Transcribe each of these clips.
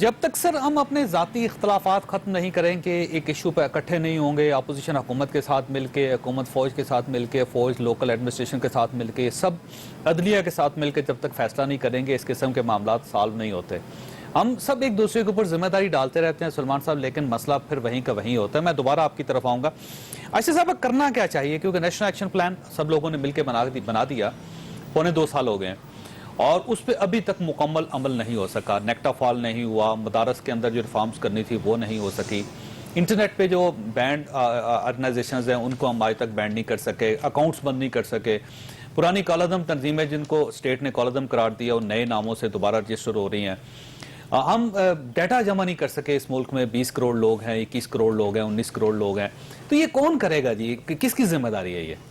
جب تک سر ہم اپنے ذاتی اختلافات ختم نہیں کریں کہ ایک ایشو پہ اکٹھے نہیں ہوں گے، اپوزیشن حکومت کے ساتھ مل کے، حکومت فوج کے ساتھ مل کے، فوج لوکل ایڈمنسٹریشن کے ساتھ مل کے، سب عدلیہ کے ساتھ مل کے جب تک فیصلہ نہیں کریں گے، اس قسم کے معاملات سالو نہیں ہوتے. ہم سب ایک دوسرے کے اوپر ذمہ داری ڈالتے رہتے ہیں سلمان صاحب، لیکن مسئلہ پھر وہیں کا وہیں ہوتا ہے. میں دوبارہ آپ کی طرف آؤں گا. ایسے صاحب کرنا کیا چاہیے، کیونکہ نیشنل ایکشن پلان سب لوگوں نے مل کے بنا دیا، 2.25 سال ہو گئے ہیں اور اس پہ ابھی تک مکمل عمل نہیں ہو سکا. نیکٹا فال نہیں ہوا، مدارس کے اندر جو ریفارمز کرنی تھی وہ نہیں ہو سکی، انٹرنیٹ پہ جو بینڈ آرگنائزیشنز ہیں ان کو ہم آج تک بینڈ نہیں کر سکے، اکاؤنٹس بند نہیں کر سکے. پرانی کالعدم تنظیمیں جن کو اسٹیٹ نے کالعدم قرار دیا وہ نئے ناموں سے دوبارہ رجسٹر ہو رہی ہیں. ہم ڈیٹا جمع نہیں کر سکے. اس ملک میں 20 کروڑ لوگ ہیں، 21 کروڑ لوگ ہیں، 19 کروڑ لوگ ہیں. تو یہ کون کرے گا جی؟ کس کی ذمہ داری ہے یہ؟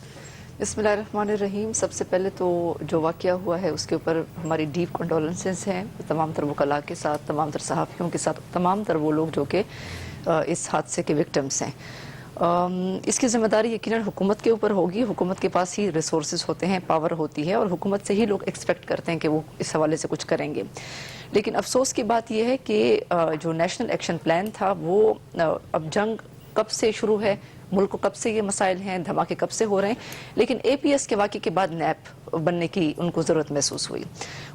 بسم اللہ الرحمن الرحیم. سب سے پہلے تو جو واقعہ ہوا ہے اس کے اوپر ہماری ڈیپ کنڈولنسز ہیں تمام تر وکلاء کے ساتھ، تمام تر صحافیوں کے ساتھ، تمام تر وہ لوگ جو کہ اس حادثے کے وکٹمز ہیں. اس کی ذمہ داری یقیناً حکومت کے اوپر ہوگی. حکومت کے پاس ہی ریسورسز ہوتے ہیں، پاور ہوتی ہے، اور حکومت سے ہی لوگ ایکسپیکٹ کرتے ہیں کہ وہ اس حوالے سے کچھ کریں گے. لیکن افسوس کی بات یہ ہے کہ جو نیشنل ایکشن پلان تھا وہ اب جنگ کب سے شروع ہے، ملک کو کب سے یہ مسائل ہیں، دھماکے کب سے ہو رہے ہیں، لیکن اے پی ایس کے واقعے کے بعد نیپ بننے کی ان کو ضرورت محسوس ہوئی.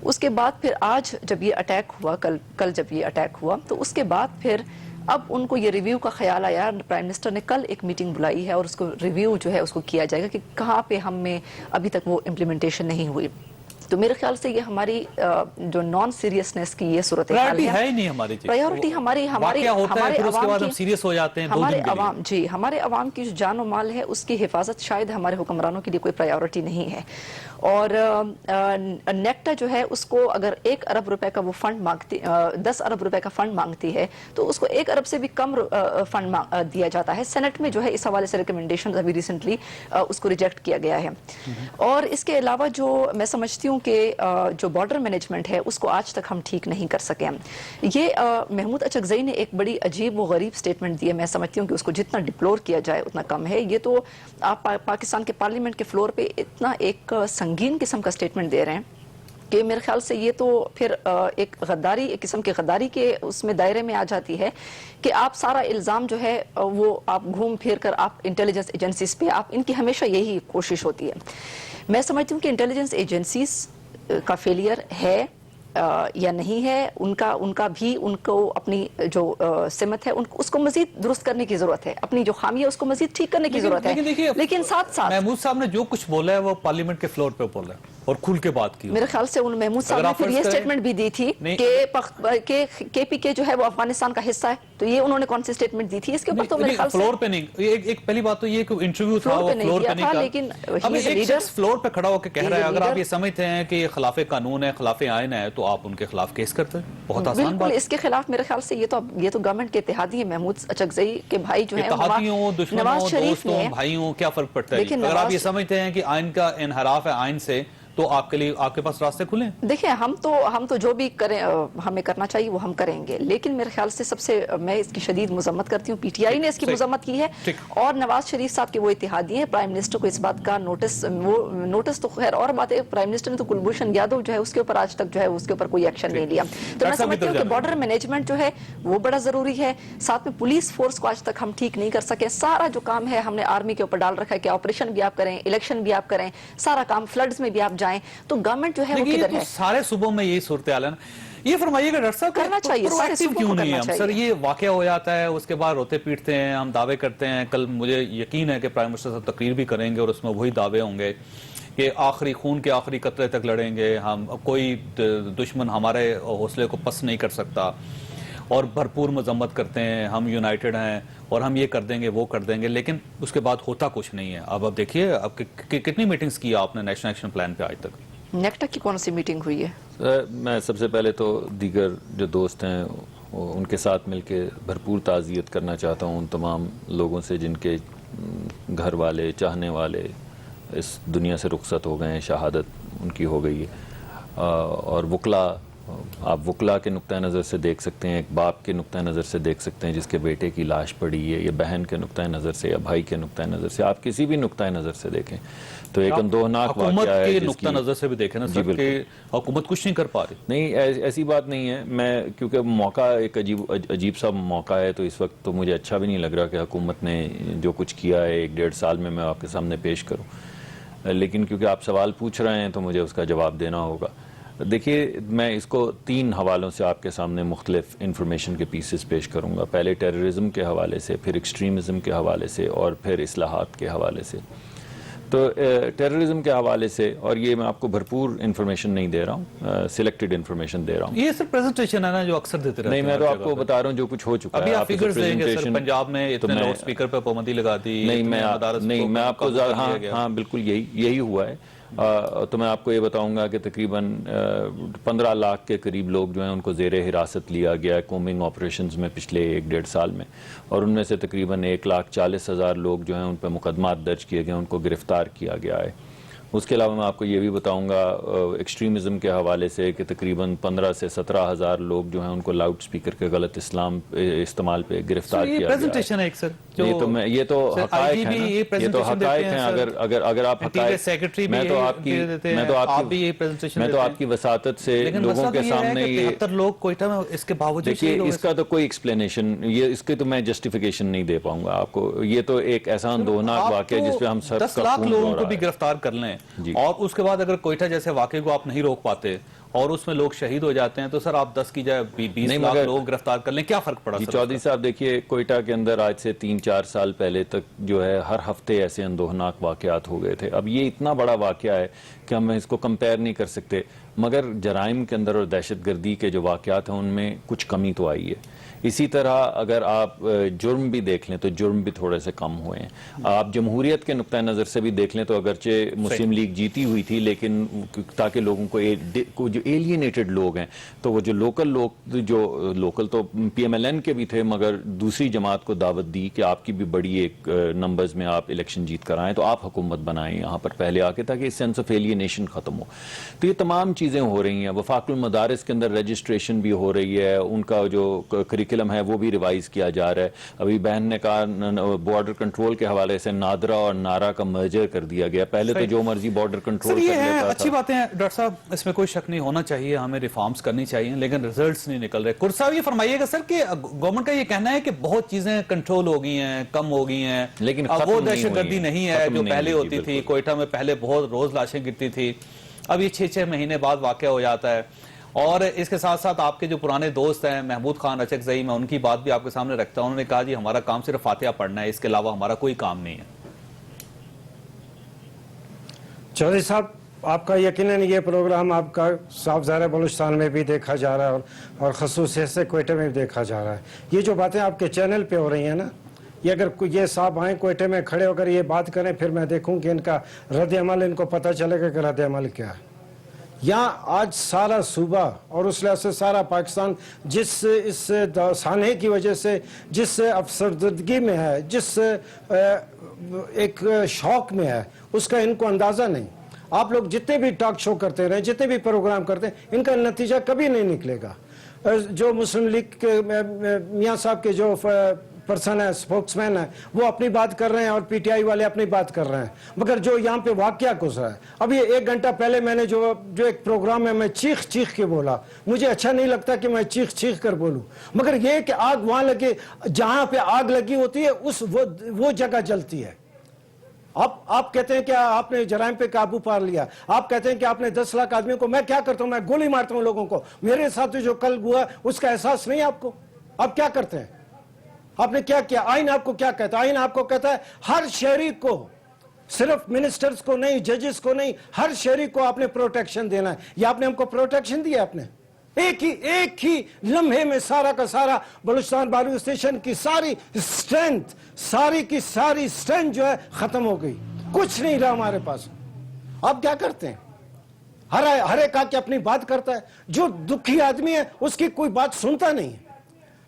اس کے بعد پھر آج جب یہ اٹیک ہوا، کل جب یہ اٹیک ہوا، تو اس کے بعد پھر اب ان کو یہ ریویو کا خیال آیا. پرائم منسٹر نے کل ایک میٹنگ بلائی ہے اور اس کو ریویو جو ہے اس کو کیا جائے گا کہ کہاں پہ ہم میں ابھی تک وہ امپلیمنٹیشن نہیں ہوئی. تو میرے خیال سے یہ ہماری جو نان سیریسنس کی یہ صورتحال ہے ہی نہیں ہماری چیز. پرائیورٹی ہمارے سیریس ہو جاتے ہیں ہمارے عوام، جی ہمارے عوام کی جو جان و مال ہے اس کی حفاظت شاید ہمارے حکمرانوں کے لیے کوئی پرائیورٹی نہیں ہے. اور نیکٹا جو ہے اس کو اگر 1 ارب روپے کا وہ فنڈ مانگتی، 10 ارب روپے کا فنڈ مانگتی ہے تو اس کو 1 ارب سے بھی کم فنڈ دیا جاتا ہے. سینٹ میں جو ہے اس حوالے سے ریکمنڈیشن ابھی ریسنٹلی اس کو ریجیکٹ کیا گیا ہے. اور اس کے علاوہ جو میں سمجھتی ہوں کہ جو بارڈر مینجمنٹ ہے اس کو آج تک ہم ٹھیک نہیں کر سکے. یہ محمود اچکزئی نے ایک بڑی عجیب و غریب سٹیٹمنٹ دی ہے. میں سمجھتی ہوں کہ اس کو جتنا ڈپلور کیا جائے اتنا کم ہے. یہ تو آپ پاکستان کے پارلیمنٹ کے فلور پہ اتنا ایک سنگین قسم کا سٹیٹمنٹ دے رہے ہیں کہ میرے خیال سے یہ تو پھر ایک غداری، ایک قسم کی غداری کے اس میں دائرے میں آ جاتی ہے کہ آپ سارا الزام جو ہے وہ آپ گھوم پھر کر آپ انٹیلیجنس ایجنسیز پہ، آپ ان کی ہمیشہ یہی کوشش ہوتی ہے. میں سمجھتی ہوں کہ انٹیلیجنس ایجنسیز کا فیلئر ہے یا نہیں ہے، ان کا بھی ان کو اپنی جو سمت ہے اس کو مزید درست کرنے کی ضرورت ہے. اپنی جو خامی ہے اس کو مزید ٹھیک کرنے کی ضرورت ہے. لیکن ساتھ ساتھ محمود صاحب نے جو کچھ بولا ہے وہ پارلیمنٹ کے فلور پہ بولا ہے اور کھل کے بات کی. میرے خیال سے ان محمود صاحب نے پھر یہ سٹیٹمنٹ بھی دی تھی کہ کے پی کے جو ہے وہ افغانستان کا حصہ ہے. تو یہ انہوں نے کون سی سٹیٹمنٹ دی تھی اس کے اوپر؟ تو میرے خیال سے فلور پہ نہیں. ایک پہلی بات تو یہ کہ انٹرویو تھا وہ فلور پہ نہیں تھا، لیکن اب ایک شخص فلور پہ کھڑا ہو کے کہہ رہا ہے اگر آپ یہ سمجھتے ہیں کہ یہ خلاف قانون ہے، خلاف آئین ہے، تو آپ ان کے خلاف کیس کرتے ہیں. بہت آسان بات. بالکل اس کے خلاف میرے خیال سے یہ تو گورنمنٹ کے اتحادی ہیں. محمود اچکزئی کے بھائی جو ہیں، اتحادیوں، دشمنوں، دوستوں، بھائیوں، کیا فرق پڑتا ہے؟ اگر آپ یہ سمجھتے ہیں کہ آئین کا انحراف ہے آئین سے تو آپ کے پاس راستے کھلیں. دیکھیں ہم تو جو بھی کریں ہمیں کرنا چاہیے وہ ہم کریں گے. لیکن میرے خیال سے سب سے میں اس کی شدید مذمت کرتی ہوں. پی ٹی آئی نے اس کی مذمت کی ہے اور نواز شریف صاحب کے وہ اتحادی ہیں. پرائم منسٹر کو اس بات کا نوٹس تو خیر اور بات ہے، پرائم منسٹر نے تو کلبھوشن یادو جو ہے اس کے اوپر آج تک جو ہے اس کے اوپر کوئی ایکشن نہیں لیا. تو میں سمجھتی ہوں کہ بارڈر مینجمنٹ جو ہے وہ بڑا ضروری ہے. ساتھ میں پولیس فورس کو آج تک ہم ٹھیک نہیں کر سکے. سارا جو کام ہے ہم نے آرمی کے اوپر ڈال رکھا ہے کہ آپریشن بھی آپ کریں، الیکشن بھی آپ کریں، سارا کام فلڈز میں بھی آپ جائیں. تو گورنمنٹ جو ہے وہ کدھر ہے؟ سارے صوبوں میں یہی صورتحال ہے نا. یہ فرمائیے گا ڈاکٹر صاحب کرنا چاہیے، سارے صوبوں کیوں کو نہیں ہے کرنا ہم؟ سر یہ واقعہ ہو جاتا ہے اس کے بعد روتے پیٹتے ہیں، ہم دعوے کرتے ہیں. کل مجھے یقین ہے کہ پرائم منسٹر صاحب تقریر بھی کریں گے اور اس میں وہی دعوے ہوں گے کہ آخری خون کے آخری قطرے تک لڑیں گے ہم، کوئی دشمن ہمارے حوصلے کو پس نہیں کر سکتا، اور بھرپور مذمت کرتے ہیں ہم یونائٹڈ ہیں اور ہم یہ کر دیں گے وہ کر دیں گے. لیکن اس کے بعد ہوتا کچھ نہیں ہے. اب دیکھیے اب کتنی میٹنگز کی آپ نے نیشنل ایکشن پلان پہ آج تک؟ نیکٹا کی کون سی میٹنگ ہوئی ہے؟ میں سب سے پہلے تو دیگر جو دوست ہیں ان کے ساتھ مل کے بھرپور تعزیت کرنا چاہتا ہوں ان تمام لوگوں سے جن کے گھر والے، چاہنے والے اس دنیا سے رخصت ہو گئے ہیں، شہادت ان کی ہو گئی ہے. اور وکلا آپ وکلا کے نقطہ نظر سے دیکھ سکتے ہیں, ایک باپ کے نقطہ نظر سے دیکھ سکتے ہیں جس کے بیٹے کی لاش پڑی ہے, یا بہن کے نقطہ نظر سے, یا بھائی کے نقطہ نظر سے, آپ کسی بھی نقطہ نظر سے دیکھیں تو ایک اندوہناک حکومت واقعہ ہے کے جس نقطہ کی. نظر سے بھی دیکھیں نا سر کہ حکومت کچھ نہیں کر پا رہی. نہیں ایسی بات نہیں ہے, میں کیونکہ موقع ایک عجیب سا موقع ہے, تو اس وقت تو مجھے اچھا بھی نہیں لگ رہا کہ حکومت نے جو کچھ کیا ہے 1-1.5 سال میں آپ کے سامنے پیش کروں, لیکن کیونکہ آپ سوال پوچھ رہے ہیں تو مجھے اس کا جواب دینا ہوگا. دیکھیے, میں اس کو 3 حوالوں سے آپ کے سامنے مختلف انفارمیشن کے پیسز پیش کروں گا. پہلے ٹیررزم کے حوالے سے, پھر ایکسٹریمزم کے حوالے سے, اور پھر اصلاحات کے حوالے سے. تو ٹیررزم کے حوالے سے, اور یہ میں آپ کو بھرپور انفارمیشن نہیں دے رہا ہوں, سلیکٹڈ انفارمیشن دے رہا ہوں. یہ سر پریزنٹیشن ہے نا جو اکثر دیتے رہتے ہیں. نہیں, میں تو آپ کو بتا رہا ہوں جو کچھ ہو چکا ہے. ابھی آپ فگرز دیں گے سر, پنجاب میں اتنے لاؤڈ سپیکر پہ پابندی لگا دی. نہیں, میں آپ کو ہاں بالکل یہی ہوا ہے. تو میں آپ کو یہ بتاؤں گا کہ تقریباً 15 لاکھ کے قریب لوگ جو ہیں ان کو زیر حراست لیا گیا ہے کومنگ آپریشنز میں پچھلے 1-1.5 سال میں, اور ان میں سے تقریباً 1,40,000 لوگ جو ہیں ان پہ مقدمات درج کیے گئے, ان کو گرفتار کیا گیا ہے. اس کے علاوہ میں آپ کو یہ بھی بتاؤں گا ایکسٹریمزم کے حوالے سے کہ تقریباً 15 سے 17 ہزار لوگ جو ہیں ان کو لاؤڈ سپیکر کے غلط استعمال پہ گرفتار کیا گیا ہے. یہ تو حقائق ہیں, یہ تو حقائق ہیں. اگر آپ حقائق, میں تو آپ کی وساطت سے لوگوں کے سامنے یہ 73 لوگ کوئٹہ میں اس کے باوجود, دیکھیے اس کا تو کوئی ایکسپلینیشن, یہ اس کے تو میں جسٹیفیکیشن نہیں دے پاؤں گا آپ کو. یہ تو ایک ایسا اندوہناک واقعہ ہے جس پہ ہم سب 10 لاکھ لوگوں کو بھی گرفتار کر لیں, اور اس کے بعد اگر کوئٹہ جیسے واقعے کو آپ نہیں روک پاتے اور اس میں لوگ شہید ہو جاتے ہیں, تو سر آپ 10 کی جائے 20 لاکھ لوگ گرفتار کر لیں, کیا فرق پڑا؟ چودھری صاحب دیکھیے, کوئٹہ کے اندر آج سے 3-4 سال پہلے تک جو ہے ہر ہفتے ایسے اندوہناک واقعات ہو گئے تھے. اب یہ اتنا بڑا واقعہ ہے کہ ہم اس کو کمپیئر نہیں کر سکتے, مگر جرائم کے اندر اور دہشت گردی کے جو واقعات ہیں ان میں کچھ کمی تو آئی ہے. اسی طرح اگر آپ جرم بھی دیکھ لیں تو جرم بھی تھوڑے سے کم ہوئے ہیں. آپ جمہوریت کے نقطہ نظر سے بھی دیکھ لیں تو اگرچہ مسلم لیگ جیتی ہوئی تھی, لیکن تاکہ لوگوں کو جو ایلینیٹڈ لوگ ہیں, تو وہ جو لوکل تو PMLN کے بھی تھے, مگر دوسری جماعت کو دعوت دی کہ آپ کی بھی بڑی ایک نمبرز میں آپ الیکشن جیت کر آئیں, تو آپ حکومت بنائیں یہاں پر پہلے آ کے, تاکہ سینس آف ایلینیشن ختم ہو. تو یہ تمام چیزیں ہو رہی ہیں. وفاق المدارس کے اندر رجسٹریشن بھی ہو رہی ہے, ان کا جو کریکلم ہے وہ بھی ریوائز کیا جا رہا ہے. ابھی بہن نے کہا بارڈر کنٹرول کے حوالے سے نادرا اور نارا کا مرجر کر دیا گیا. پہلے تو جو مرضی بارڈر کنٹرول کر لیتا تھا. اچھی باتیں ہیں ڈاکٹر صاحب, اس میں کوئی شک نہیں ہونا چاہیے, ہمیں ریفارمز کرنی چاہیے, لیکن ریزلٹس نہیں نکل رہے. کرد صاحب یہ فرمائیے گا سر کہ گورنمنٹ کا یہ کہنا ہے کہ بہت چیزیں کنٹرول ہو گئی ہیں, کم ہو گئی ہیں, لیکن وہ دہشت گردی نہیں ہے جو پہلے ہوتی تھی. کوئٹہ میں پہلے بہت روز لاشیں گرتی تھی, اب یہ 6 مہینے بعد واقعہ ہو جاتا ہے. اور اس کے ساتھ ساتھ آپ کے جو پرانے دوست ہیں محمود خان اچکزئی, میں ان کی بات بھی آپ کے سامنے رکھتا ہوں. انہوں نے کہا جی ہمارا کام صرف فاتحہ پڑھنا ہے, اس کے علاوہ ہمارا کوئی کام نہیں ہے. چودھری صاحب, آپ کا یقیناً یہ پروگرام آپ کا صاف ظاہر بلوچستان میں بھی دیکھا جا رہا ہے, اور خصوصیت سے کوئٹہ میں بھی دیکھا جا رہا ہے. یہ جو باتیں آپ کے چینل پہ ہو رہی ہیں نا, یہ اگر یہ صاحب آئیں کوئٹہ میں کھڑے ہو کر یہ بات کریں, پھر میں دیکھوں کہ ان کا رد عمل, ان کو پتہ چلے گا کہ رد عمل کیا ہے. یہاں آج سارا صوبہ اور اس لحاظ سے سارا پاکستان جس اس سانحے کی وجہ سے جس افسردگی میں ہے, جس ایک شوق میں ہے, اس کا ان کو اندازہ نہیں. آپ لوگ جتنے بھی ٹاک شو کرتے رہیں, جتنے بھی پروگرام کرتے ہیں, ان کا نتیجہ کبھی نہیں نکلے گا. جو مسلم لیگ کے میاں صاحب کے جو پرسن ہے, سپوکس مین ہے, وہ اپنی بات کر رہے ہیں اور PTI والے اپنی بات کر رہے ہیں, مگر جو یہاں پہ واقعہ گزرا ہے, اب یہ 1 گھنٹہ پہلے میں نے جو ایک پروگرام ہے, میں چیخ کے بولا. مجھے اچھا نہیں لگتا کہ میں چیخ کر بولوں, مگر یہ کہ آگ وہاں لگے, جہاں پہ آگ لگی ہوتی ہے وہ جگہ جلتی ہے. آپ کہتے ہیں کہ آپ نے جرائم پہ قابو پا لیا, آپ کہتے ہیں کہ آپ نے 10 لاکھ آدمیوں کو, میں کیا کرتا ہوں, میں گولی مارتا ہوں لوگوں کو. میرے ساتھ جو کل ہوا اس کا احساس نہیں آپ کو؟ آپ کیا کرتے ہیں؟ آپ نے کیا کیا؟ آئین آپ کو کیا کہتا ہے؟ آئین آپ کو کہتا ہے ہر شہری کو, صرف منسٹرز کو نہیں, ججز کو نہیں, ہر شہری کو آپ نے پروٹیکشن دینا ہے. یہ آپ نے ہم کو پروٹیکشن دیا. آپ نے ایک ہی لمحے میں سارا کا سارا بلوچستان بار اسٹیشن کی ساری اسٹرینتھ جو ہے ختم ہو گئی. کچھ نہیں رہا ہمارے پاس. آپ کیا کرتے ہیں؟ ہر ایک آ کے اپنی بات کرتا ہے. جو دکھی آدمی ہے اس کی کوئی بات سنتا نہیں ہے.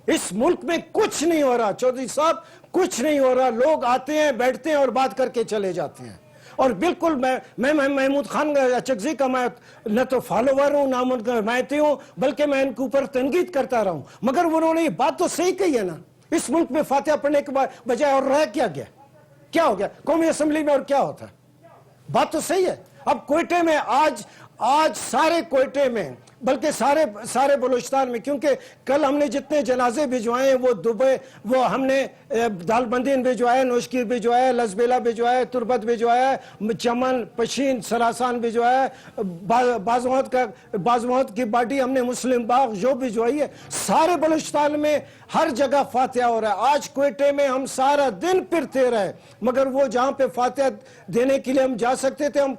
اس ملک میں کچھ نہیں ہو رہا چودھری صاحب, کچھ نہیں ہو رہا. لوگ آتے ہیں, بیٹھتے ہیں اور بات کر کے چلے جاتے ہیں. اور بالکل میں محمود خان اچکزئی کا میں نہ تو فالوور ہوں نہ ان کا حمایتی ہوں، بلکہ میں ان کے اوپر تنقید کرتا رہا ہوں، مگر انہوں نے یہ بات تو صحیح کہی ہے نا، اس ملک میں فاتحہ پڑھنے کے بجائے اور رہ کیا گیا، کیا ہو گیا قومی اسمبلی میں، اور کیا ہوتا ہے؟ بات تو صحیح ہے۔ اب کوئٹے میں آج سارے کوئٹے میں، بلکہ سارے بلوچستان میں، کیونکہ کل ہم نے جتنے جنازے بھجوائے ہیں وہ دبئی، وہ ہم نے دالبندین بھجوایا، نوشکیر بھجوایا، لزبیلا بھجوایا، تربت بھجوایا، چمن، پشین، سراسان بھجوایا، بازمحد کی باڈی ہم نے مسلم باغ جو بھجوائی ہے، سارے بلوچستان میں ہر جگہ فاتحہ ہو رہا ہے۔ آج کوئٹے میں ہم سارا دن پھرتے رہے، مگر وہ جہاں پہ فاتحہ دینے کے لیے ہم جا سکتے تھے، ہم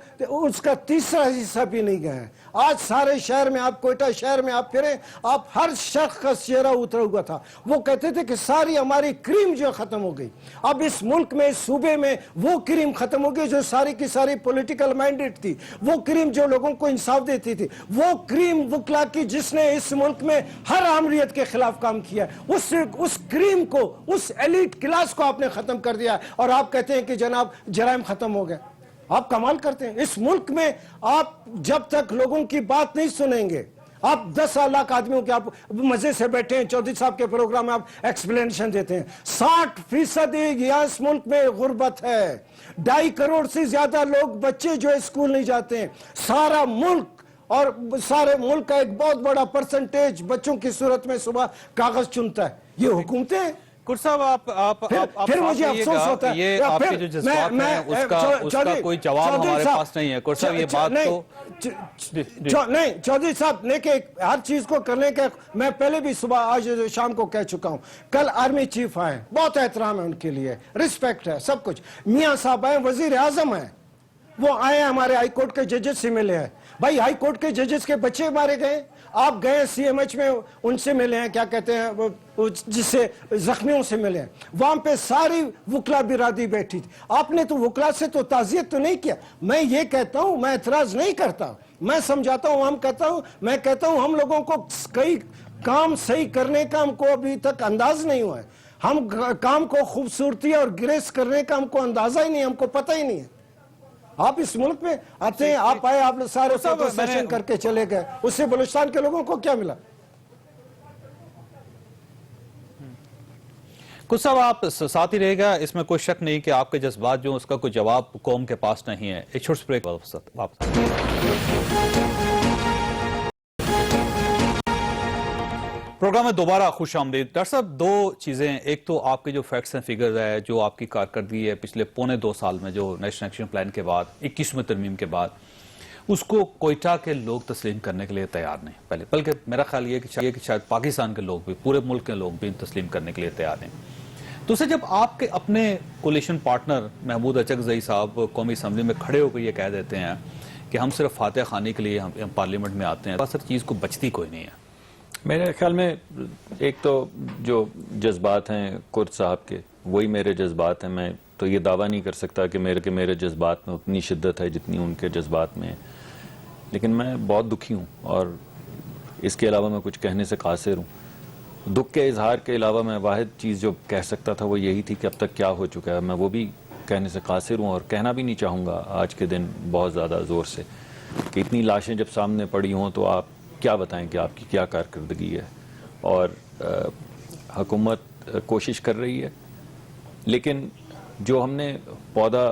اس کا تیسرا حصہ بھی نہیں گئے ہیں۔ آج سارے شہر میں، آپ کوئٹہ شہر میں آپ پھریں، آپ ہر شخص کا چہرہ اترا ہوا تھا، وہ کہتے تھے کہ ساری ہماری کریم جو ختم ہو گئی۔ اب اس ملک میں، اس صوبے میں وہ کریم ختم ہو گئی جو ساری کی ساری پولیٹیکل مینڈیٹ تھی، وہ کریم جو لوگوں کو انصاف دیتی تھی، وہ کریم وکلا کی جس نے اس ملک میں ہر عامریت کے خلاف کام کیا ہے، اس کریم کو، اس ایلیٹ کلاس کو آپ نے ختم کر دیا، اور آپ کہتے ہیں کہ جناب جرائم ختم ہو گئے۔ آپ کمال کرتے ہیں۔ اس ملک میں آپ جب تک لوگوں کی بات نہیں سنیں گے، آپ 10 لاکھ آدمیوں کے آپ مزے سے بیٹھے ہیں، چودھری صاحب کے پروگرام میں آپ ایکسپلینیشن دیتے ہیں، 60% یہاں اس ملک میں غربت ہے، 2.5 کروڑ سے زیادہ لوگ بچے جو اسکول نہیں جاتے ہیں، سارا ملک، اور سارے ملک کا ایک بہت بڑا پرسنٹیج بچوں کی صورت میں صبح کاغذ چنتا ہے۔ یہ حکومتیں ہیں۔ کرد صاحب پھر مجھے افسوس ہوتا ہے، یہ آپ کے جو جذبات ہیں اس کا کوئی جواب ہمارے پاس نہیں ہے۔ کرد صاحب یہ بات تو نہیں، چودھری صاحب نے کہ ہر چیز کو کرنے کے، میں پہلے بھی صبح آج شام کو کہہ چکا ہوں، کل آرمی چیف آئے، بہت احترام ہے ان کے لیے، رسپیکٹ ہے، سب کچھ، میاں صاحب آئے، وزیر اعظم ہیں، وہ آئے ہمارے ہائی کورٹ کے ججز سے ملے ہیں۔ بھائی ہائی کورٹ کے ججز کے بچے مارے گئے، آپ گئے سی ایم ایچ میں ان سے ملے ہیں، کیا کہتے ہیں جس سے زخمیوں سے ملے ہیں، وہاں پہ ساری وکلا برادری بیٹھی تھی، آپ نے تو وکلا سے تو تعزیت تو نہیں کیا۔ میں یہ کہتا ہوں، میں اعتراض نہیں کرتا، میں سمجھاتا ہوں، میں کہتا ہوں ہم لوگوں کو کئی کام صحیح کرنے کا ہم کو ابھی تک انداز نہیں ہوا ہے، ہم کام کو خوبصورتی اور گریس کرنے کا ہم کو اندازہ ہی نہیں، ہم کو پتہ ہی نہیں ہے۔ آپ اس ملک میں آتے ہیں، آپ آئے، آپ سارے سیشن کر کے چلے گئے، اس سے بلوچستان کے لوگوں کو کیا ملا؟ کچھ صاحب آپ ساتھ ہی رہے گا، اس میں کوئی شک نہیں کہ آپ کے جذبات جو اس کا کوئی جواب قوم کے پاس نہیں ہے۔ ایک چھوٹی بریک واپس۔ پروگرام میں دوبارہ خوش آمدید۔ ڈاکٹر صاحب، 2 چیزیں، ایک تو آپ کے جو فیکٹس ہیں، فیگرز ہے، جو آپ کی کارکردگی ہے پچھلے 1.25 سال میں، جو نیشنل ایکشن پلان کے بعد 21ویں ترمیم کے بعد، اس کو کوئٹہ کے لوگ تسلیم کرنے کے لیے تیار نہیں پہلے، بلکہ میرا خیال یہ کہ شاید پاکستان کے لوگ بھی، پورے ملک کے لوگ بھی تسلیم کرنے کے لیے تیار ہیں۔ تو اسے جب آپ کے اپنے کولیشن پارٹنر محمود اچکزئی صاحب قومی اسمبلی میں کھڑے ہو کے یہ کہہ دیتے ہیں کہ ہم صرف فاتحہ خوانی کے لیے ہم پارلیمنٹ میں آتے ہیں، اصل چیز کو بچتی کوئی نہیں ہے۔ میرے خیال میں ایک تو جو جذبات ہیں کرد صاحب کے، وہی میرے جذبات ہیں۔ میں تو یہ دعویٰ نہیں کر سکتا کہ میرے جذبات میں اتنی شدت ہے جتنی ان کے جذبات میں ہے، لیکن میں بہت دکھی ہوں، اور اس کے علاوہ میں کچھ کہنے سے قاصر ہوں۔ دکھ کے اظہار کے علاوہ میں واحد چیز جو کہہ سکتا تھا وہ یہی تھی کہ اب تک کیا ہو چکا ہے، میں وہ بھی کہنے سے قاصر ہوں، اور کہنا بھی نہیں چاہوں گا آج کے دن بہت زیادہ زور سے، کہ اتنی لاشیں جب سامنے پڑی ہوں تو آپ کیا بتائیں کہ آپ کی کیا کارکردگی ہے۔ اور حکومت کوشش کر رہی ہے، لیکن جو ہم نے پودا،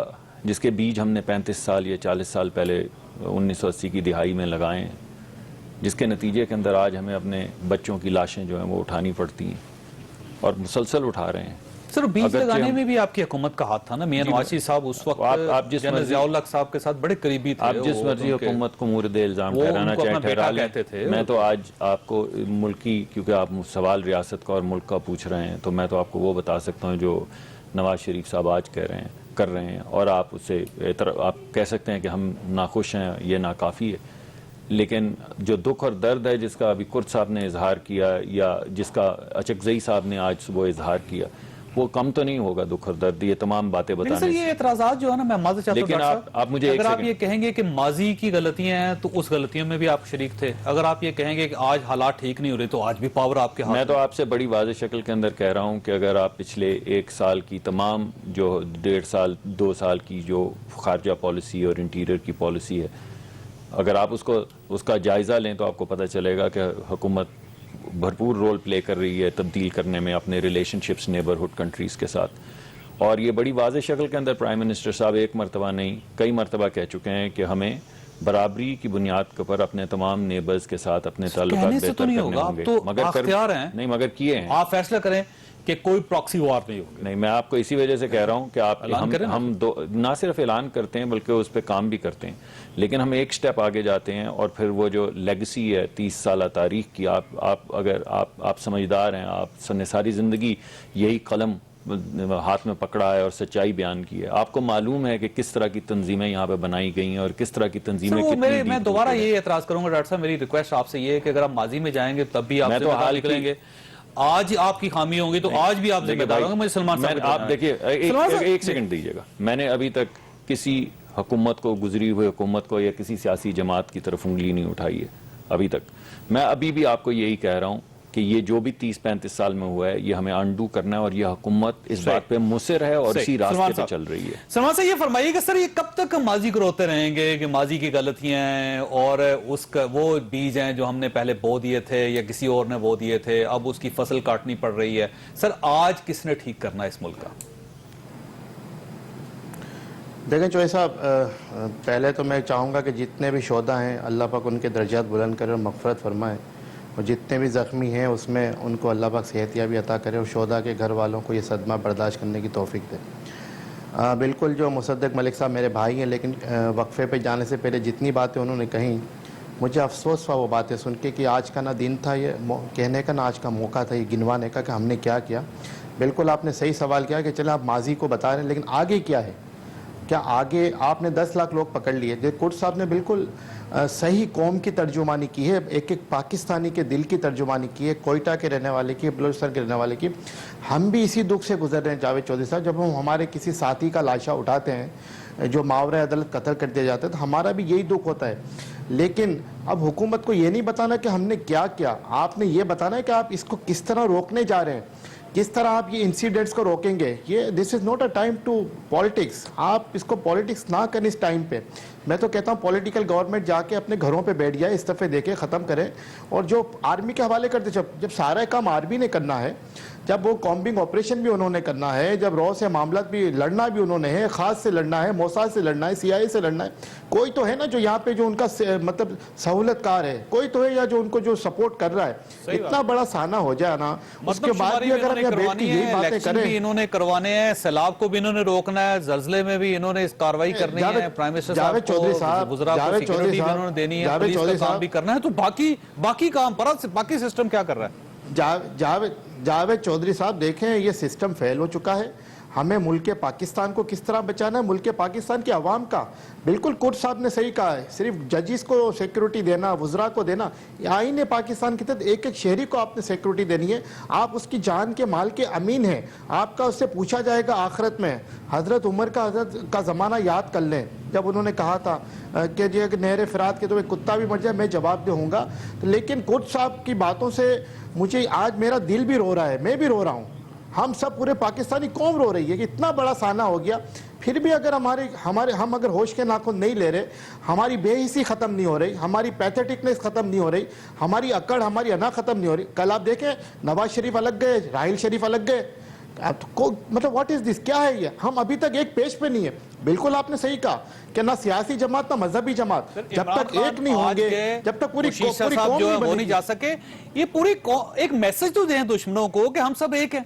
جس کے بیج ہم نے 35 سال یا 40 سال پہلے 1980 کی دہائی میں لگائے ہیں، جس کے نتیجے کے اندر آج ہمیں اپنے بچوں کی لاشیں جو ہیں وہ اٹھانی پڑتی ہیں، اور مسلسل اٹھا رہے ہیں۔ صرف بیج لگانے میں بھی آپ کی حکومت کا ہاتھ تھا نا؟ میاں نواز صاحب اس وقت جنرل ضیاء الحق صاحب کے ساتھ بڑے قریبی تھے، آپ جس مرضی حکومت کو مورد الزام ٹھہرانا چاہیں ٹھہرا لیں۔ میں تو آج آپ کو ملکی، کیونکہ آپ سوال ریاست کا اور ملک کا پوچھ رہے ہیں، تو میں تو آپ کو وہ بتا سکتا ہوں جو نواز شریف صاحب آج کر رہے ہیں، اور آپ اسے آپ کہہ سکتے ہیں کہ ہم ناخوش ہیں، یہ ناکافی ہے، لیکن جو دکھ اور درد ہے جس کا ابھی کرد صاحب نے اظہار کیا، یا جس کا اچکزئی صاحب نے آج صبح اظہار کیا، وہ کم تو نہیں ہوگا دکھ اور درد یہ تمام باتیں لیکن بتانے سر سے. یہ اعتراضات جو ہے نا میں معذرت چاہتا ہوں لیکن ڈاکٹر صاحب، آپ مجھے ایک اگر آپ سیکنڈ- یہ کہیں گے کہ ماضی کی غلطیاں ہیں تو اس غلطیوں میں بھی آپ شریک تھے، اگر آپ یہ کہیں گے کہ آج حالات ٹھیک نہیں ہو رہے تو آج بھی پاور آپ کے ہاتھ میں تو آپ سے بڑی واضح شکل کے اندر کہہ رہا ہوں کہ اگر آپ پچھلے 1 سال کی تمام جو 1.5 سال 2 سال کی جو خارجہ پالیسی اور انٹیریئر کی پالیسی ہے، اگر آپ اس کا جائزہ لیں تو آپ کو پتہ چلے گا کہ حکومت بھرپور رول پلے کر رہی ہے تبدیل کرنے میں اپنے ریلیشن شپس نیبرہڈ کنٹریز کے ساتھ. اور یہ بڑی واضح شکل کے اندر پرائم منسٹر صاحب ایک مرتبہ نہیں کئی مرتبہ کہہ چکے ہیں کہ ہمیں برابری کی بنیاد پر اپنے تمام نیبرز کے ساتھ اپنے تعلقات کہنے سے بہتر تو نہیں کرنے ہوگا، ہوں گے. آپ تو مگر اختیار ہیں، نہیں مگر کیے ہیں. آپ فیصلہ کریں کہ کوئی پراکسی وار نہیں ہوگی. نہیں میں آپ کو اسی وجہ سے کہہ رہا ہوں کہ اعلان کریں نا. ہم نہ صرف اعلان کرتے ہیں بلکہ اس پہ کام بھی کرتے ہیں، لیکن ہم ایک سٹیپ آگے جاتے ہیں اور پھر وہ جو لیگسی ہے 30 سالہ تاریخ کی، اگر آپ سمجھدار ہیں، آپ نے ساری زندگی یہی قلم ہاتھ میں پکڑا ہے اور سچائی بیان کی ہے، آپ کو معلوم ہے کہ کس طرح کی تنظیمیں یہاں پہ بنائی گئی ہیں اور کس طرح کی تنظیمیں میں دوبارہ یہ اعتراض کروں گا ڈاکٹر صاحب، میری ریکویسٹ آپ سے یہ ہے کہ اگر آپ ماضی میں جائیں گے تب بھی آپ میں سے تو باہر حال نکلیں گے، آج آپ کی خامی ہوں گی تو آج بھی آپ ذمہ دار ہوں گے. مجھے سلمان صاحب آپ دیکھیے ایک سیکنڈ دیجیے گا، میں نے ابھی تک کسی حکومت کو، گزری ہوئی حکومت کو یا کسی سیاسی جماعت کی طرف انگلی نہیں اٹھائی ہے ابھی تک. میں ابھی بھی آپ کو یہی کہہ رہا ہوں کہ یہ جو بھی 30-35 سال میں ہوا ہے یہ ہمیں انڈو کرنا ہے اور یہ حکومت اس بات پہ مصر ہے اور اسی راستے پہ چل رہی ہے. سلمان صاحب یہ فرمائیے کہ سر یہ کب تک ماضی کو روتے رہیں گے کہ ماضی کی غلطیاں ہیں اور اس کا وہ بیج ہیں جو ہم نے پہلے بو دیے تھے یا کسی اور نے بو دیے تھے، اب اس کی فصل کاٹنی پڑ رہی ہے. سر آج کس نے ٹھیک کرنا ہے اس ملک کا؟ دیکھیں چوہے صاحب، پہلے تو میں چاہوں گا کہ جتنے بھی شہداء ہیں اللہ پاک ان کے درجات بلند کرے اور مغفرت فرمائے، اور جتنے بھی زخمی ہیں اس میں ان کو اللہ پاک صحت یابی عطا کرے اور شہداء کے گھر والوں کو یہ صدمہ برداشت کرنے کی توفیق دے. بالکل جو مصدق ملک صاحب میرے بھائی ہیں، لیکن وقفے پہ جانے سے پہلے جتنی باتیں انہوں نے کہیں مجھے افسوس ہوا وہ باتیں سن کے کہ آج کا نہ دن تھا یہ کہنے کا، نہ آج کا موقع تھا یہ گنوانے کا کہ ہم نے کیا کیا. بالکل آپ نے صحیح سوال کیا کہ چلیں آپ ماضی کو بتا رہے ہیں، لیکن آگے کیا ہے؟ کیا آگے آپ نے 10 لاکھ لوگ پکڑ لیے؟ کوٹ صاحب نے بالکل صحیح قوم کی ترجمانی کی ہے، ایک پاکستانی کے دل کی ترجمانی کی ہے، کوئٹہ کے رہنے والے کی، بلوچستان کے رہنے والے کی. ہم بھی اسی دکھ سے گزر رہے ہیں جاوید چودھری صاحب. جب ہم ہمارے کسی ساتھی کا لاشا اٹھاتے ہیں جو ماورا عدالت قتل کر دیا جاتا ہے تو ہمارا بھی یہی دکھ ہوتا ہے. لیکن اب حکومت کو یہ نہیں بتانا کہ ہم نے کیا کیا، آپ نے یہ بتانا ہے کہ آپ اس کو کس طرح روکنے جا رہے ہیں، کس طرح آپ یہ انسیڈنٹس کو روکیں گے. یہ this is not a time to politics. آپ اس کو پالیٹکس نہ کریں اس ٹائم پہ. میں تو کہتا ہوں پولیٹیکل گورنمنٹ جا کے اپنے گھروں پہ بیٹھ جائے، استعفے دے کے ختم کرے. اور جو آرمی کے حوالے کرتے جب سارا کام آرمی نے کرنا ہے، جب وہ کامبنگ آپریشن بھی انہوں نے کرنا ہے، جب رو سے معاملات بھی لڑنا بھی انہوں نے ہے، خاص سے لڑنا ہے، موساد سے لڑنا ہے، CIA سے لڑنا ہے، کوئی تو ہے نا جو یہاں پہ جو ان کا مطلب سہولت کار ہے، کوئی تو ہے یا جو ان کو جو سپورٹ کر رہا ہے. اتنا بڑا سانہ ہو جائے نا، اس کے بعد بھی اگر ہم یہ بیٹھ کے یہی باتیں کریں. بھی انہوں نے کروانے ہیں، سیلاب کو بھی انہوں نے روکنا ہے، زلزلے میں بھی انہوں نے اس کاروائی کرنی ہے، پرائم منسٹر صاحب کو، وزراء کو سیکیورٹی بھی انہوں نے دینی ہے، پولیس کا کام بھی کرنا ہے. تو باقی کام پر باقی سسٹم کیا کر رہا ہے؟ جاوید چودھری صاحب دیکھیں یہ سسٹم فیل ہو چکا ہے. ہمیں ملک پاکستان کو کس طرح بچانا ہے، ملک پاکستان کی عوام کا. بالکل کوٹ صاحب نے صحیح کہا ہے، صرف ججز کو سیکیورٹی دینا، وزراء کو دینا، آئین پاکستان کے تحت ایک ایک شہری کو آپ نے سیکیورٹی دینی ہے. آپ اس کی جان کے مال کے امین ہیں، آپ کا اس سے پوچھا جائے گا آخرت میں. حضرت عمر کا زمانہ یاد کر لیں جب انہوں نے کہا تھا کہ نہر فرات کے تو ایک کتا بھی مر جائے میں جواب دوں گا. لیکن کوٹ صاحب کی باتوں سے مجھے آج میرا دل بھی رو رہا ہے، میں بھی رو رہا ہوں، ہم سب پورے پاکستانی قوم رو رہی ہے کہ اتنا بڑا سانہ ہو گیا. پھر بھی اگر ہم اگر ہوش کے ناخن نہیں لے رہے، ہماری بے حسی ختم نہیں ہو رہی، ہماری پیتھیٹکنس ختم نہیں ہو رہی، ہماری اکڑ، ہماری انا ختم نہیں ہو رہی. کل آپ دیکھیں نواز شریف الگ گئے، راحیل شریف الگ گئے. مطلب واٹ از دس؟ کیا ہے یہ؟ ہم ابھی تک ایک پیج پہ نہیں ہے. بالکل آپ نے صحیح کہا کہ نہ سیاسی جماعت نہ مذہبی جماعت جب تک ایک نہیں ہوں گے، جب تک پوری قوم وہ نہیں جا سکے. یہ پوری ایک میسج تو دیں دشمنوں کو کہ ہم سب ایک ہیں.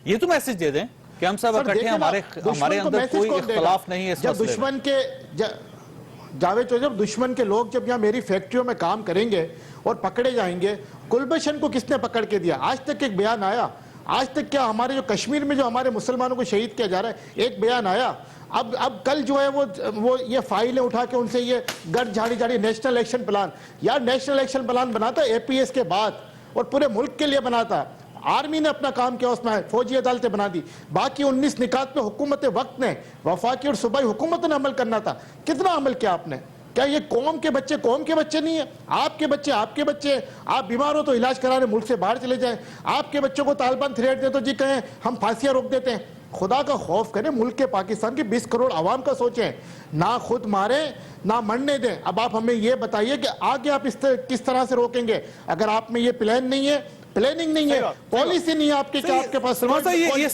یہ تو میسج دے دیں کہ ہم سب اکٹھے ہیں، ہمارے اندر کوئی اختلاف نہیں ہے. جب دشمن کے جاوید چودھری، جب دشمن کے لوگ جب یہاں میری فیکٹریوں میں کام کریں گے اور پکڑے جائیں گے، گلبشن کو کس نے پکڑ کے دیا؟ آج تک ایک بیان آیا؟ آج تک کیا ہمارے جو کشمیر میں جو ہمارے مسلمانوں کو شہید کیا جا رہا ہے ایک بیان آیا؟ اب کل جو ہے وہ یہ فائلیں اٹھا کے ان سے یہ گرد جھاڑی نیشنل ایکشن پلان. یار نیشنل ایکشن پلان بناتا APS کے بعد اور پورے ملک کے لیے بناتا. آرمی نے اپنا کام کیا، اس میں فوجی عدالتیں بنا دی. باقی 19 نکات پہ حکومت وقت نے، وفاقی اور صوبائی حکومت نے عمل کرنا تھا. کتنا عمل کیا آپ نے؟ کیا یہ قوم کے بچے نہیں ہیں؟ آپ کے بچے آپ بیمار ہو تو علاج کرانے ملک سے باہر چلے جائیں. آپ کے بچوں کو طالبان تھریٹ دے تو جی کہیں ہم پھانسیاں روک دیتے ہیں. خدا کا خوف کریں، ملک کے پاکستان کے 20 کروڑ عوام کا سوچیں. نہ خود ماریں نہ مرنے دیں. اب آپ ہمیں یہ بتائیے کہ آگے آپ کس طرح سے روکیں گے اگر آپ میں یہ پلان نہیں ہے، پلاننگ نہیں ہے، پالیسی نہیں ہے آپ کی کہ آپ کے پاس. سلمان صاحب یہ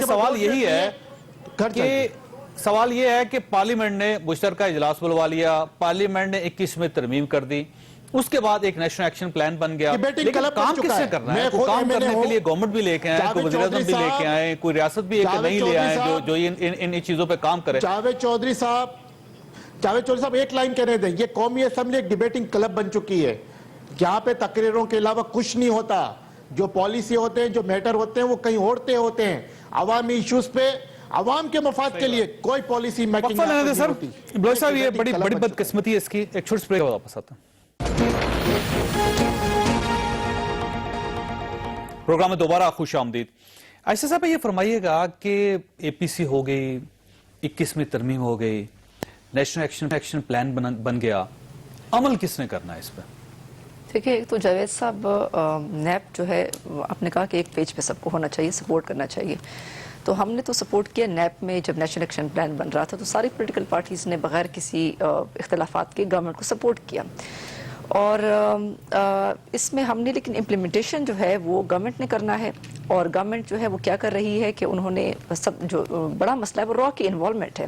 سوال یہی ہے کہ سوال یہ ہے کہ پارلیمنٹ نے مشترکہ اجلاس بلوا لیا، پارلیمنٹ نے 21 میں ترمیم کر دی، اس کے بعد ایک نیشنل ایکشن پلان بن گیا، لیکن کام کس سے کرنا ہے؟ کوئی کام کرنے کے لیے گورنمنٹ بھی لے کے آئے، کوئی وزیر اعظم بھی لے کے آئے، کوئی ریاست بھی ایک نہیں لے آئے جو ان چیزوں پہ کام کرے. جاوید چودھری صاحب ایک لائن کہنے دیں. یہ قومی اسمبلی ایک ڈیبیٹنگ کلب بن چکی ہے جہاں پہ تقریروں کے علاوہ کچھ نہیں ہوتا. جو پالیسی ہوتے ہیں، جو میٹر ہوتے ہیں، وہ کہیں اوڑتے ہوتے ہیں. عوامی ایشوز پہ عوام کے مفاد کے لیے کوئی پالیسی میکنگ نہیں ہوتی. بلوچ صاحب یہ بڑی بدقسمتی ہے اس کی. ایک چھوٹی بریک واپس آتا ہوں. پروگرام میں دوبارہ خوش آمدید. عائشہ صاحب یہ فرمائیے گا کہ اے پی سی ہو گئی، 21 میں ترمیم ہو گئی، نیشنل ایکشن پلان بن گیا، عمل کس نے کرنا ہے اس پہ؟ دیکھیں، ایک تو جاوید صاحب نیب جو ہے آپ نے کہا کہ ایک پیج پہ سب کو ہونا چاہیے، سپورٹ کرنا چاہیے. تو ہم نے تو سپورٹ کیا. نیب میں جب نیشنل ایکشن پلان بن رہا تھا تو ساری پولیٹیکل پارٹیز نے بغیر کسی اختلافات کے گورنمنٹ کو سپورٹ کیا. اور اس میں ہم نے لیکن امپلیمنٹیشن جو ہے وہ گورنمنٹ نے کرنا ہے. اور گورنمنٹ جو ہے وہ کیا کر رہی ہے کہ انہوں نے سب جو بڑا مسئلہ ہے وہ را کی انوالومنٹ ہے.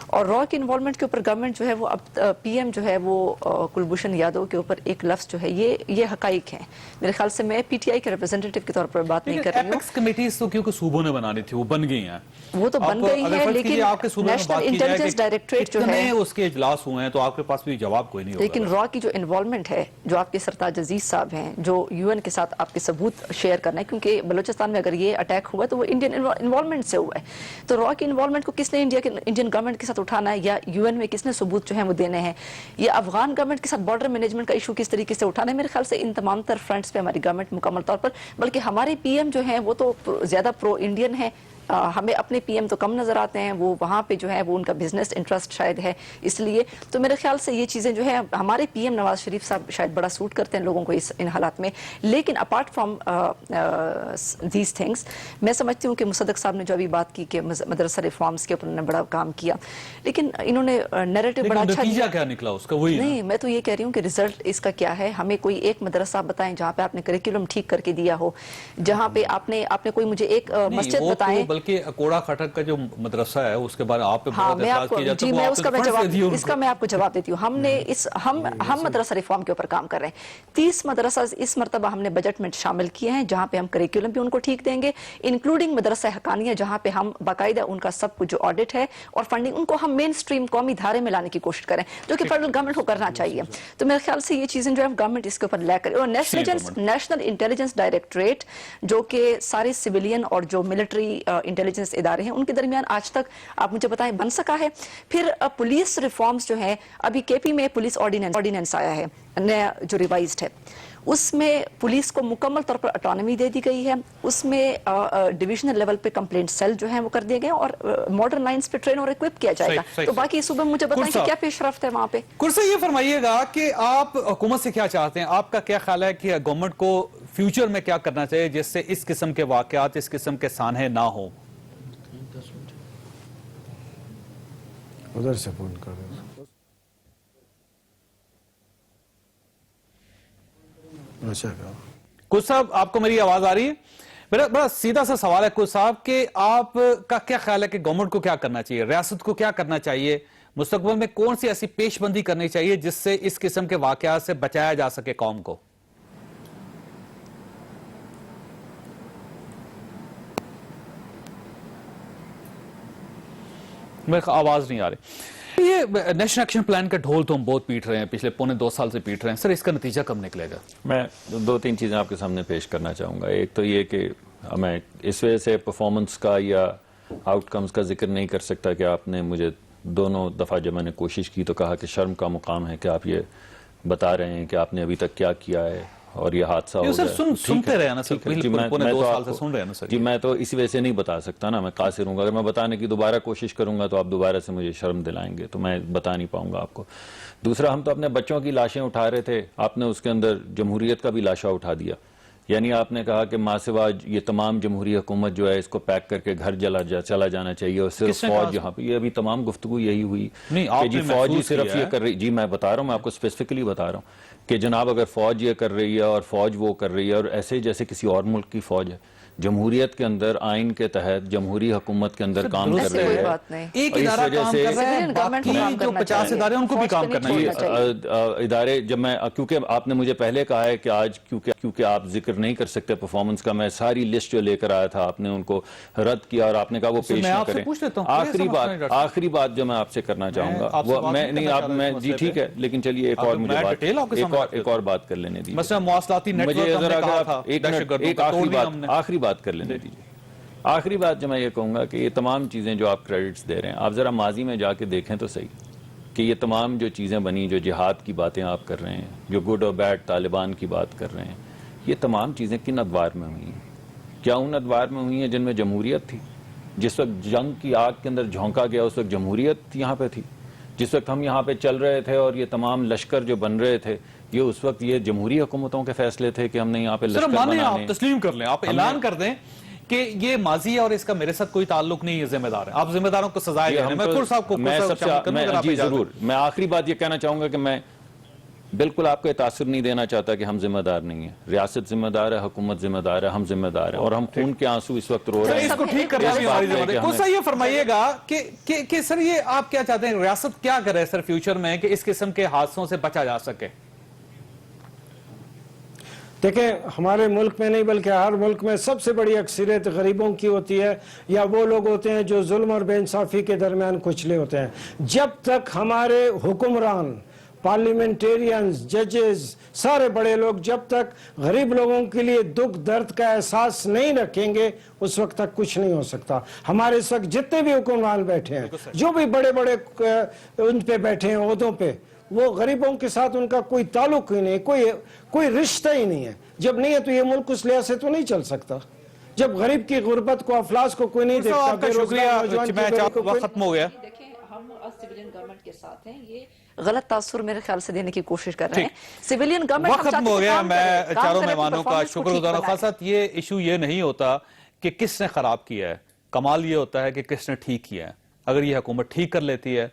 اور را کی انوالومنٹ کے اوپر گورنمنٹ جو ہے وہ اب پی ایم جو ہے وہ کلبھوشن یادو کے اوپر ایک لفظ جو ہے یہ حقائق ہیں. میرے خیال سے میں پی ٹی آئی کے ریپرزینٹیو کے طور پر بات نہیں کر رہی ہوں. ایپیکس کمیٹیز تو کیونکہ صوبوں نے بنانی تھی، وہ بن گئی ہیں. وہ تو بن گئی ہیں، لیکن نیشنل انٹیلیجنس ڈائریکٹریٹ جو ہے اس کے اجلاس ہوئے ہیں تو آپ کے پاس بھی جواب کوئی نہیں ہوگا. لیکن را کی جو انوالومنٹ ہے، جو آپ کے سرتاج عزیز صاحب ہیں، جو یو این کے ساتھ آپ کے ثبوت شیئر کرنا ہے، کیونکہ بلوچستان میں اگر یہ اٹیک ہوا تو وہ انڈین انوالومنٹ سے ہوا ہے. تو را کی انوالومنٹ کو کس نے انڈین گورنمنٹ کے ساتھ اٹھانا ہے، یا یو این میں کس نے ثبوت جو ہیں وہ دینے ہیں، یا افغان گورنمنٹ کے ساتھ بارڈر مینجمنٹ کا ایشو کس طریقے سے اٹھانا ہے. میرے خیال سے ان تمام تر فرنٹس پہ ہماری گورنمنٹ مکمل طور پر، بلکہ ہمارے پی ایم جو ہیں وہ تو زیادہ پرو انڈین ہیں. ہمیں اپنے پی ایم تو کم نظر آتے ہیں، وہ وہاں پہ جو ہے وہ ان کا بزنس انٹرسٹ شاید ہے. اس لیے تو میرے خیال سے یہ چیزیں جو ہے ہمارے پی ایم نواز شریف صاحب شاید بڑا سوٹ کرتے ہیں لوگوں کو ان حالات میں. لیکن اپارٹ فرام دیز تھنگس، میں سمجھتی ہوں کہ مصدق صاحب نے جو ابھی بات کی کہ مدرسہ ریفارمز کے اوپر انہوں نے بڑا کام کیا، لیکن انہوں نے نیریٹو بڑا اچھا نتیجہ کیا نکلا اس کا؟ وہی نہیں، میں تو یہ کہہ رہی ہوں کہ ریزلٹ اس کا کیا ہے. ہمیں کوئی ایک مدرسہ بتائیں جہاں پہ آپ نے کریکولم ٹھیک کر کے دیا ہو، جہاں پہ آپ نے کوئی مجھے ایک مسجد بتائیں. بلکہ اکوڑا خٹک کا جو مدرسہ ہے اس کے بارے آپ پہ ہاں، بہت اعتراض کیا جاتا ہے. جی، میں اس کا میں آپ کو جواب دیتی ہوں. ہم مدرسہ ریفارم کے اوپر کام کر رہے ہیں. 30 مدرسہ اس مرتبہ ہم نے بجٹ میں شامل کیے ہیں جہاں پہ ہم کریکولم بھی ان کو ٹھیک دیں گے، انکلوڈنگ مدرسہ حقانیہ جہاں پہ ہم باقاعدہ ان کا سب کچھ جو آڈٹ ہے اور فنڈنگ ان کو ہم مین سٹریم قومی دھارے میں لانے کی کوشش کریں، جو کہ فیڈرل گورنمنٹ کو کرنا چاہیے. تو میرے خیال سے یہ چیزیں جو ہے گورنمنٹ اس کے اوپر لے کرے. اور نیشنل انٹیلیجنس ڈائریکٹریٹ جو کہ سارے سویلین اور جو ملٹری انٹیلیجنس ادارے ہیں ان کے درمیان آج تک آپ مجھے بتائیں بن سکا ہے. پھر پولیس ریفارمز جو ہیں، ابھی کے پی میں پولیس آرڈیننس آیا ہے نیا جو ریوائزڈ ہے، اس میں پولیس کو مکمل طور پر اٹانومی دے دی گئی ہے. اس میں ڈویژنل لیول پہ کمپلینٹ سیل جو ہیں وہ کر دیے گئے اور ماڈرن لائنز پہ ٹرین اور اکوپ کیا جائے گا. تو باقی صوبے مجھے بتائیں کہ کیا پیش رفت ہے وہاں پہ. کرسی یہ فرمائیے گا کہ آپ حکومت سے کیا چاہتے ہیں؟ آپ کا کیا خیال ہے کہ گورنمنٹ کو فیوچر میں کیا کرنا چاہیے جس سے اس قسم کے واقعات، اس قسم کے سانحے نہ ہوں؟ ادھر سے فون کر رہے ہیں. کچھ صاحب آپ کو میری آواز آ رہی ہے؟ میرا بڑا سیدھا سا سوال ہے کچھ صاحب کہ آپ کا کیا خیال ہے کہ گورنمنٹ کو کیا کرنا چاہیے، ریاست کو کیا کرنا چاہیے، مستقبل میں کون سی ایسی پیش بندی کرنی چاہیے جس سے اس قسم کے واقعات سے بچایا جا سکے قوم کو؟ میرے آواز نہیں آ رہی. یہ نیشنل ایکشن پلان کا ڈھول تو ہم بہت پیٹ رہے ہیں، پچھلے 1.25 سال سے پیٹ رہے ہیں. سر اس کا نتیجہ کب نکلے گا؟ میں 2-3 چیزیں آپ کے سامنے پیش کرنا چاہوں گا. ایک تو یہ کہ میں اس وجہ سے پرفارمنس کا یا آؤٹ کمز کا ذکر نہیں کر سکتا کہ آپ نے مجھے دونوں دفعہ جب میں نے کوشش کی تو کہا کہ شرم کا مقام ہے کہ آپ یہ بتا رہے ہیں کہ آپ نے ابھی تک کیا کیا ہے اور یہ حادثہ ہو یہ سر گیا. سنتے رہے نا سر، ٹھیک ہے جی، پہلے پونے میں 2 تو سال آپ سے کو- سن رہے ہیں نا سر. جی میں تو اسی وجہ سے نہیں بتا سکتا نا، میں قاصر ہوں گا. اگر میں بتانے کی دوبارہ کوشش کروں گا تو آپ دوبارہ سے مجھے شرم دلائیں گے، تو میں بتا نہیں پاؤں گا آپ کو. دوسرا، ہم تو اپنے بچوں کی لاشیں اٹھا رہے تھے، آپ نے اس کے اندر جمہوریت کا بھی لاشا اٹھا دیا. یعنی آپ نے کہا کہ ماں سوا یہ تمام جمہوری حکومت جو ہے اس کو پیک کر کے گھر چلا جانا چاہیے، اور صرف کس نے فوج کہا؟ یہاں پہ. یہ ابھی تمام گفتگو یہی ہوئی نہیں، آپ کہ جی نے فوج ہی محفوظ صرف کیا یہ ہے. کر رہی. جی میں بتا رہا ہوں، میں آپ کو اسپیسیفکلی بتا رہا ہوں کہ جناب اگر فوج یہ کر رہی ہے اور فوج وہ کر رہی ہے، اور ایسے جیسے کسی اور ملک کی فوج ہے، جمہوریت کے اندر آئین کے تحت جمہوری حکومت کے اندر کام کر ایسی رہی کوئی ہے. بات نہیں. ایک اور اس ادارہ وجہ کام سے- کر رہا ہے، Civilian government کو باقی کام جو کرنا 50 چاہیے. ادارے ان کو بھی فوج کو کام نہیں کرنا چھوڑنا چاہیے. چاہیے. ادارے جب میں کیونکہ آپ نے مجھے پہلے کہا ہے کہ آج کیونکہ آپ ذکر نہیں کر سکتے پرفارمنس کا، میں ساری لسٹ جو لے کر آیا تھا آپ نے ان کو رد کیا اور آپ نے کہا وہ سر، پیش میں نہ آپ سے کریں. پوچھ لیتا ہوں، کوئی ایسا مسئلہ نہیں ڈاکٹر صاحب. آخری بات جو میں آپ سے کرنا چاہوں گا آپ سے وہ بات میں نہیں نہیں کرنا آپ چاہ رہا میں اس جی مسئلے ٹھیک پہ. ہے، لیکن چلیے ایک آپ اور کو مجھے میں بات ڈیٹیل آپ کے سامنے رکھ ایک دیتا اور بات کر لینے دیجیے. مثلا مواصلاتی نیٹ مجھے ورک ہم ذرا نے اگر کہا آپ تھا ایک دہشت منٹ گردوں ایک کا، توڑ دیا ہم نے. آخری بات کر لینے دیجیے. آخری بات جو میں یہ کہوں گا کہ یہ تمام چیزیں جو آپ کریڈٹس دے رہے ہیں، آپ ذرا ماضی میں جا کے دیکھیں تو صحیح کہ یہ تمام جو چیزیں بنی، جو جہاد کی باتیں آپ کر رہے ہیں، جو گڈ اور بیڈ طالبان کی بات کر رہے ہیں، یہ تمام چیزیں کن ادوار میں ہوئی ہیں؟ کیا ان ادوار میں ہوئی ہیں جن میں جمہوریت تھی؟ جس وقت جنگ کی آگ کے اندر جھونکا گیا اس وقت جمہوریت یہاں پہ تھی؟ جس وقت ہم یہاں پہ چل رہے تھے اور یہ تمام لشکر جو بن رہے تھے، یہ اس وقت یہ جمہوری حکومتوں کے فیصلے تھے کہ ہم نے یہاں پہ سر لشکر مانیں، بنانے. آپ تسلیم کر لیں، آپ اعلان کر دیں کہ یہ ماضی ہے اور اس کا میرے ساتھ کوئی تعلق نہیں، یہ ذمہ دار ہے. آپ ذمہ داروں کو سزائے دے رہے ہیں. میں کھر صاحب کو میں سب سے شامل کروں اگر آپ جی اجازت ضرور، میں آخری بات یہ کہنا چاہوں گا کہ میں بالکل آپ کو یہ تاثر نہیں دینا چاہتا کہ ہم ذمہ دار نہیں ہیں. ریاست ذمہ دار ہے، حکومت ذمہ دار ہے، ہم ذمہ دار ہیں، اور ہم خون کے آنسو اس وقت رو رہے ہیں. اس کو ٹھیک کرنا بھی ہماری ذمہ داری. کوسا یہ فرمائیے گا کہ سر یہ آپ کیا چاہتے ہیں، ریاست کیا کرے سر فیوچر میں کہ اس قسم کے حادثوں سے بچا جا سکے؟ دیکھیں، ہمارے ملک میں نہیں بلکہ ہر ملک میں سب سے بڑی اکثریت غریبوں کی ہوتی ہے، یا وہ لوگ ہوتے ہیں جو ظلم اور بے انصافی کے درمیان کچلے ہوتے ہیں. جب تک ہمارے حکمران، پارلیمنٹیرینز، ججز، سارے بڑے لوگ جب تک غریب لوگوں کے لیے دکھ درد کا احساس نہیں رکھیں گے، اس وقت تک کچھ نہیں ہو سکتا. ہمارے اس وقت جتنے بھی حکمران بیٹھے ہیں، جو بھی بڑے بڑے ان پہ بیٹھے ہیں عہدوں پہ، وہ غریبوں کے ساتھ ان کا کوئی تعلق ہی نہیں، کوئی رشتہ ہی نہیں ہے. جب نہیں ہے تو یہ ملک اس لحاظ سے تو نہیں چل سکتا. جب غریب کی غربت کو، افلاس کو کوئی نہیں دیکھتا، آپ کا بے روزگار شکریہ. نوجوان کی میں بے روزگاری کو وقت ختم ہو گیا. دیکھیں، ہم سویلین گورنمنٹ کے ساتھ ہیں، یہ غلط تاثر میرے خیال سے دینے کی کوشش کر رہے ہیں. سویلین گورنمنٹ وقت ختم ہو گیا. میں چاروں مہمانوں کا شکر گزار ہوں. خاص بات یہ ایشو یہ نہیں ہوتا کہ کس نے خراب کیا ہے، کمال یہ ہوتا ہے کہ کس نے ٹھیک کیا ہے. اگر یہ حکومت ٹھیک کر لیتی ہے